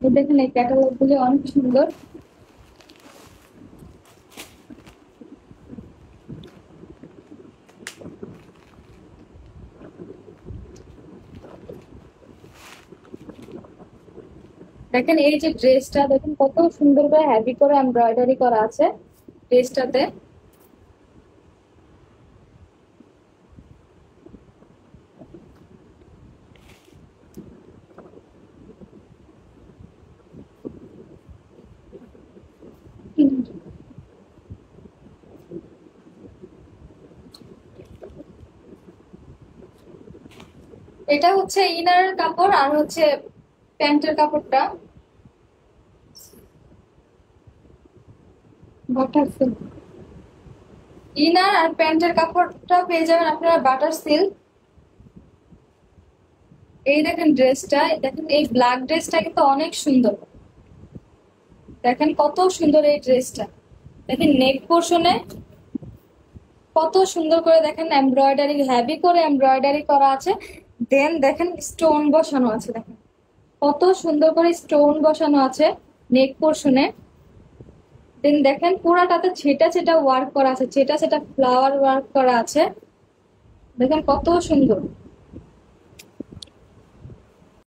এই দেখেন এই ক্যাটালগ গুলি অনেক সুন্দর। দেখেন এই যে ড্রেসটা দেখেন কত সুন্দর করে হেভি করে এমব্রয়ডারি করা আছে ড্রেসটাতে। এটা হচ্ছে ইনার কাপড় আর হচ্ছে প্যান্টের কাপড়টা বাটার সিল্ক। ইনার আর প্যান্টের কাপড়টা পেয়ে যাবেন আপনারা বাটার সিল্ক। এই দেখেন ড্রেসটা, দেখেন এই ব্ল্যাক ড্রেসটা কিন্তু অনেক সুন্দর। দেখেন কত সুন্দর এই ড্রেসটা। দেখেন নেক পোর্শনে কত সুন্দর করে দেখেন এমব্রয়ডারি, হেভি করে এমব্রয়ডারি করা আছে। দেন দেখেন স্টোন বসানো আছে, দেখেন কত সুন্দর করে স্টোন বসানো আছে নেক পোর্শনে। দেন দেখেন পুরাটাতে ছেটা ছেটা ওয়ার্ক করা আছে, ছেটা ছেটা ফ্লাওয়ার ওয়ার্ক করা আছে। দেখেন কত সুন্দর।